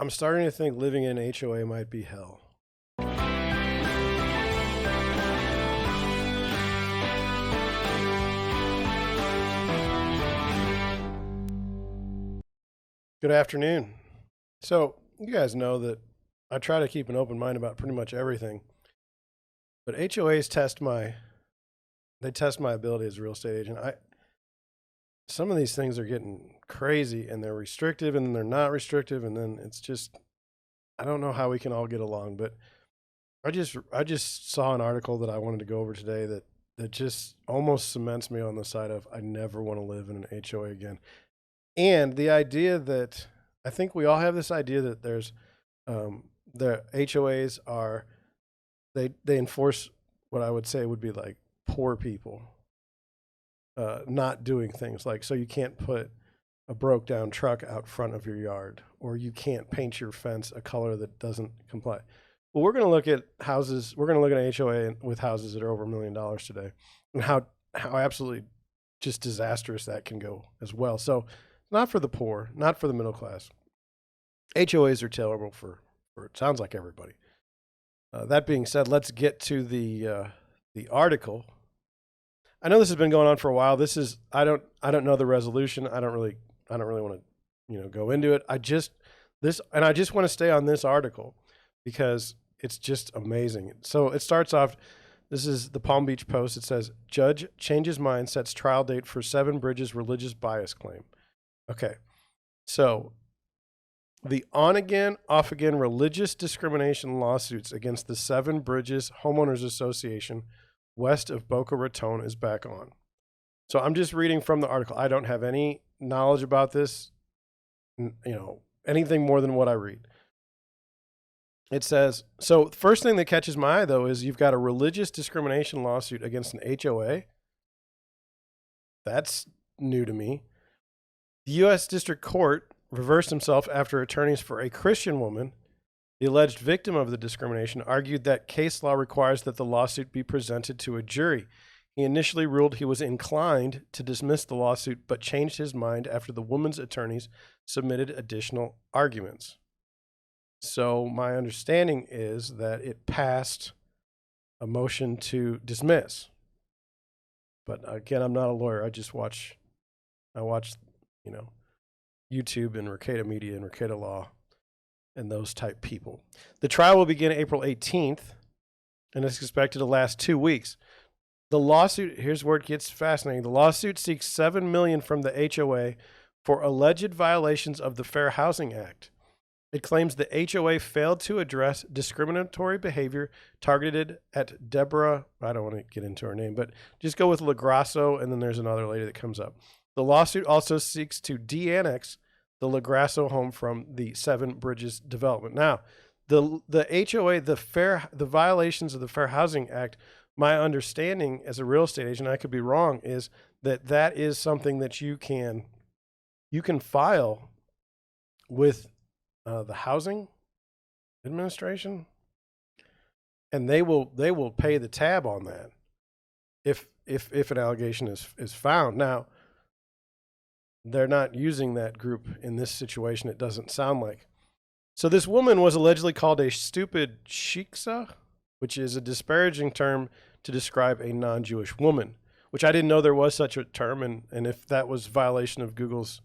I'm starting to think living in an HOA might be hell. Good afternoon. So, you guys know that I try to keep an open mind about pretty much everything. But HOAs test my ability as a real estate agent. Some of these things are getting crazy, and they're restrictive, and then they're not restrictive, and then it's just I don't know how we can all get along. But I just saw an article that I wanted to go over today that just almost cements me on the side of I never want to live in an HOA again. And the idea that I think we all have this idea that there's the HOAs are they enforce what I would say would be like poor people not doing things like, so you can't put a broke down truck out front of your yard, or you can't paint your fence a color that doesn't comply. Well, we're going to look at houses. We're going to look at an HOA with houses that are over $1 million today, and how absolutely just disastrous that can go as well. So, not for the poor, not for the middle class. HOAs are terrible for it sounds like everybody. That being said, let's get to the article. I know this has been going on for a while. This is I don't know the resolution. I don't really want to go into it. I just want to stay on this article because it's just amazing. So it starts off. This is the Palm Beach Post. It says, "Judge changes mind, sets trial date for Seven Bridges religious bias claim." Okay, so the on-again, off-again religious discrimination lawsuits against the Seven Bridges Homeowners Association west of Boca Raton is back on. So I'm just reading from the article. I don't have any knowledge about this, anything more than what I read. It says, so the first thing that catches my eye, though, is you've got a religious discrimination lawsuit against an HOA. That's new to me. The U.S. District Court reversed himself after attorneys for a Christian woman, the alleged victim of the discrimination, argued that case law requires that the lawsuit be presented to a jury. He initially ruled he was inclined to dismiss the lawsuit, but changed his mind after the woman's attorneys submitted additional arguments. So my understanding is that it passed a motion to dismiss. But again, I'm not a lawyer. I watch, YouTube and Recato Media and Recato Law and those type people. The trial will begin April 18th and is expected to last 2 weeks. The lawsuit, here's where it gets fascinating. The lawsuit seeks $7 million from the HOA for alleged violations of the Fair Housing Act. It claims the HOA failed to address discriminatory behavior targeted at Deborah. I don't want to get into her name, but just go with LaGrasso, and then there's another lady that comes up. The lawsuit also seeks to de-annex the LaGrasso home from the Seven Bridges development. Now, the HOA, the violations of the Fair Housing Act, my understanding as a real estate agent, I could be wrong, is that is something that you can file with the housing administration, and they will pay the tab on that if an allegation is found. Now, they're not using that group in this situation, it doesn't sound like. So this woman was allegedly called a stupid shiksa, which is a disparaging term to describe a non-Jewish woman, which I didn't know there was such a term, and if that was violation of Google's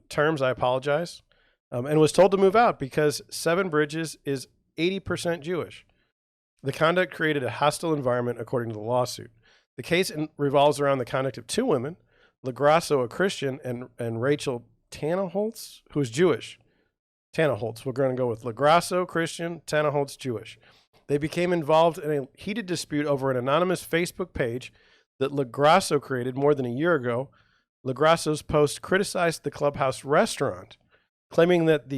terms, I apologize. And was told to move out because Seven Bridges is 80% Jewish. The conduct created a hostile environment, according to the lawsuit. The case revolves around the conduct of two women, LaGrasso, a Christian, and Rachel Tannenholz, who is Jewish. Tannenholz, we're going to go with LaGrasso, Christian, Tannenholz, Jewish. They became involved in a heated dispute over an anonymous Facebook page that LaGrasso created more than a year ago. LaGrasso's post criticized the clubhouse restaurant, claiming that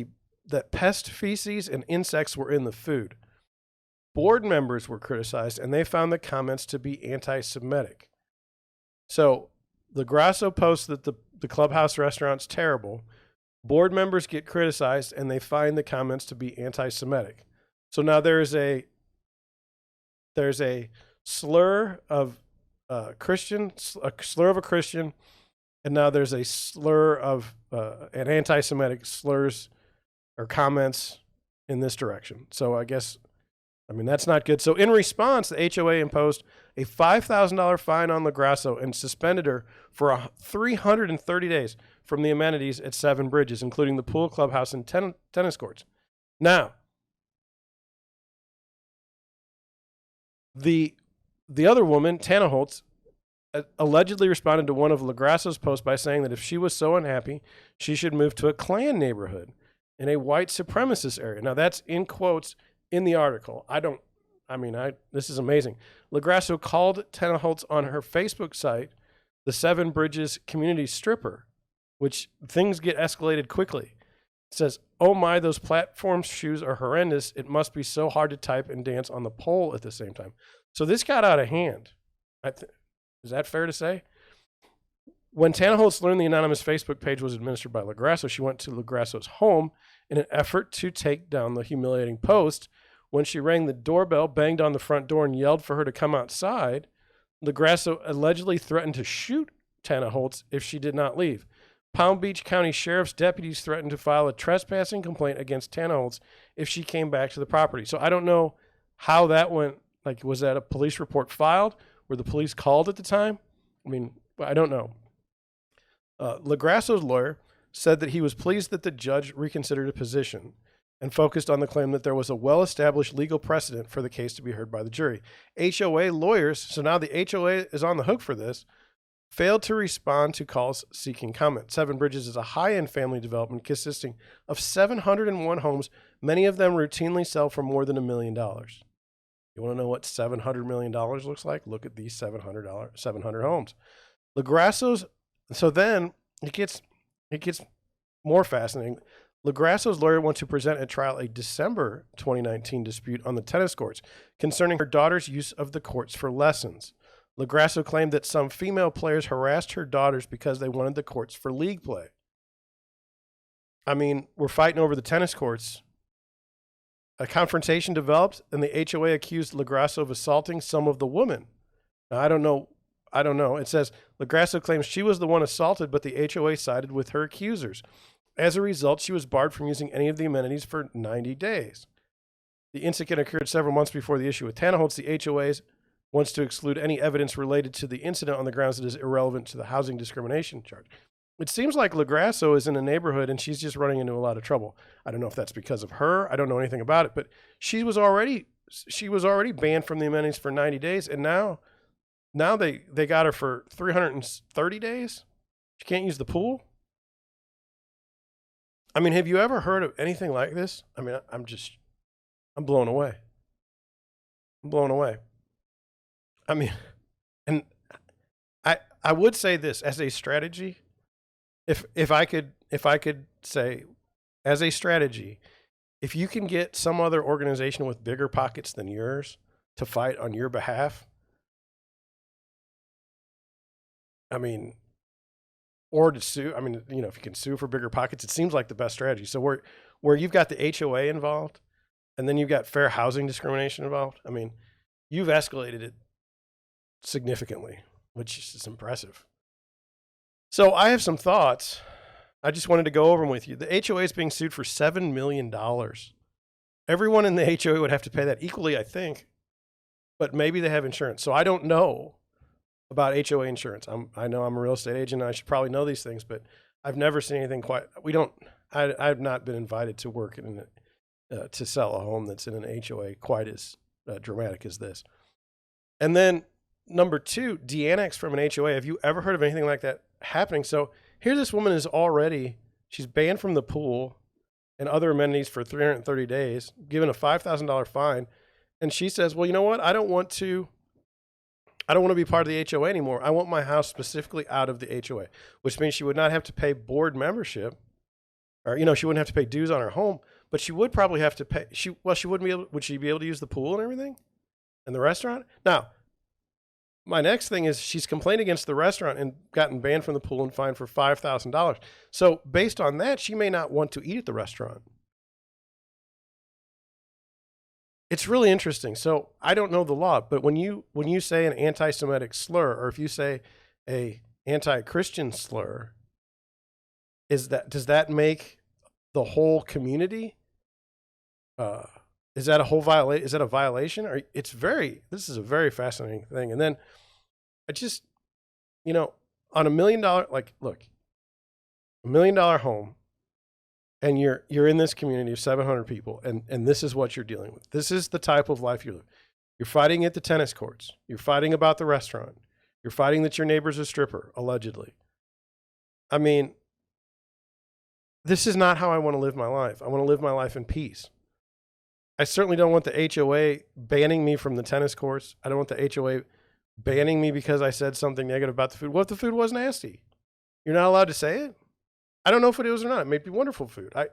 that pest feces and insects were in the food. Board members were criticized, and they found the comments to be anti-Semitic. So LaGrasso posts that the clubhouse restaurant's terrible. Board members get criticized, and they find the comments to be anti-Semitic. So now there's a slur of a slur of a Christian, and now there's a slur of an anti-Semitic slurs or comments in this direction. So I guess, that's not good. So in response, the HOA imposed a $5,000 fine on LaGrasso and suspended her for 330 days from the amenities at Seven Bridges, including the pool, clubhouse, and tennis courts. Now, the other woman, Tana Holtz, allegedly responded to one of LaGrasso's posts by saying that if she was so unhappy, she should move to a Klan neighborhood in a white supremacist area. Now, that's in quotes in the article. This is amazing. LaGrasso called Tana Holtz on her Facebook site the Seven Bridges community stripper, which things get escalated quickly. It says, "Oh my, those platform shoes are horrendous. It must be so hard to type and dance on the pole at the same time." So this got out of hand. Is that fair to say? When Tana Holtz learned the anonymous Facebook page was administered by LaGrasso, she went to LaGrasso's home in an effort to take down the humiliating post. When she rang the doorbell, banged on the front door, and yelled for her to come outside, LaGrasso allegedly threatened to shoot Tana Holtz if she did not leave. Palm Beach County Sheriff's deputies threatened to file a trespassing complaint against Tana Holtz if she came back to the property. So I don't know how that went. Like, was that a police report filed? Were the police called at the time? I don't know. LaGrasso's lawyer said that he was pleased that the judge reconsidered a position and focused on the claim that there was a well-established legal precedent for the case to be heard by the jury. HOA lawyers, so now the HOA is on the hook for this, failed to respond to calls seeking comment. Seven Bridges is a high-end family development consisting of 701 homes. Many of them routinely sell for more than $1 million. You want to know what $700 million looks like? Look at these 700 homes. LaGrasso's, so then it gets more fascinating. LaGrasso's lawyer wants to present at trial a December 2019 dispute on the tennis courts concerning her daughter's use of the courts for lessons. LaGrasso claimed that some female players harassed her daughters because they wanted the courts for league play. We're fighting over the tennis courts. A confrontation developed, and the HOA accused LaGrasso of assaulting some of the women. Now, I don't know. It says LaGrasso claims she was the one assaulted, but the HOA sided with her accusers. As a result, she was barred from using any of the amenities for 90 days. The incident occurred several months before the issue with Tana Holtz. The HOA wants to exclude any evidence related to the incident on the grounds that it is irrelevant to the housing discrimination charge. It seems like LaGrasso is in a neighborhood and she's just running into a lot of trouble. I don't know if that's because of her. I don't know anything about it, but she was already banned from the amenities for 90 days, and now they got her for 330 days. She can't use the pool. Have you ever heard of anything like this? I'm blown away. I'm blown away. And I would say this as a strategy. If I could say as a strategy, if you can get some other organization with bigger pockets than yours to fight on your behalf, or to sue, if you can sue for bigger pockets, it seems like the best strategy. So where you've got the HOA involved, and then you've got fair housing discrimination involved, you've escalated it significantly, which is impressive. So I have some thoughts. I just wanted to go over them with you. The HOA is being sued for $7 million. Everyone in the HOA would have to pay that equally, I think, but maybe they have insurance. So I don't know about HOA insurance. I know I'm a real estate agent and I should probably know these things, but I've never seen anything I've not been invited to work to sell a home that's in an HOA quite as dramatic as this. And then number two, De-Annex from an HOA. Have you ever heard of anything like that happening? So here this woman is she's banned from the pool and other amenities for 330 days, given a $5,000 fine. And she says, well, you know what? I don't want to be part of the HOA anymore. I want my house specifically out of the HOA, which means she would not have to pay board membership, or, she wouldn't have to pay dues on her home, but she would probably have to pay. Would she be able to use the pool and everything and the restaurant? Now, my next thing is she's complained against the restaurant and gotten banned from the pool and fined for $5,000. So based on that, she may not want to eat at the restaurant. It's really interesting. So I don't know the law, but when you say an anti-Semitic slur, or if you say a anti-Christian slur, does that make the whole community? Is that a whole violation? Is that a violation? Or this is a very fascinating thing. And then I just, on $1 million, like, look, $1 million home, and you're in this community of 700 people, and this is what you're dealing with. This is the type of life you live. You're fighting at the tennis courts. You're fighting about the restaurant. You're fighting that your neighbor's a stripper, allegedly. I mean, this is not how I want to live my life. I want to live my life in peace. I certainly don't want the HOA banning me from the tennis courts. I don't want the HOA banning me because I said something negative about the food. What if the food was nasty? You're not allowed to say it? I don't know if it is or not. It may be wonderful food. I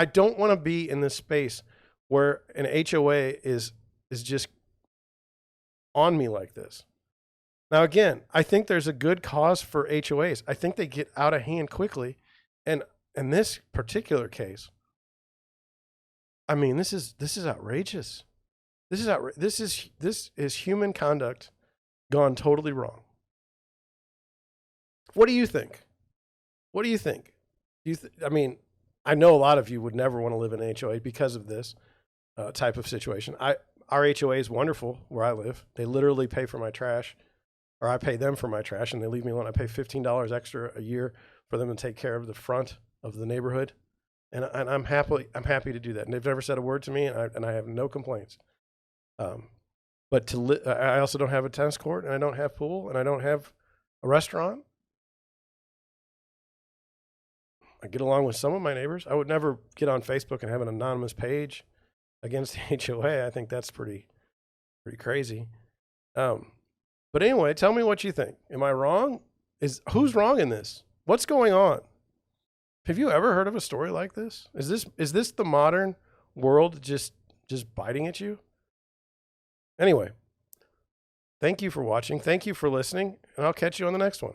don't want to be in this space where an HOA is just on me like this. Now, again, I think there's a good cause for HOAs. I think they get out of hand quickly. And in this particular case, I mean, this is outrageous. This is human conduct gone totally wrong. What do you think? What do you think? I mean, I know a lot of you would never want to live in an HOA because of this type of situation. Our HOA is wonderful where I live. They literally pay for my trash, or I pay them for my trash, and they leave me alone. I pay $15 extra a year for them to take care of the front of the neighborhood. And I'm happy to do that. And they've never said a word to me, and I have no complaints. But I also don't have a tennis court, and I don't have pool, and I don't have a restaurant. I get along with some of my neighbors. I would never get on Facebook and have an anonymous page against the HOA. I think that's pretty crazy. But anyway, tell me what you think. Am I wrong? Who's wrong in this? What's going on? Have you ever heard of a story like this? Is this the modern world just biting at you? Anyway, thank you for watching. Thank you for listening, and I'll catch you on the next one.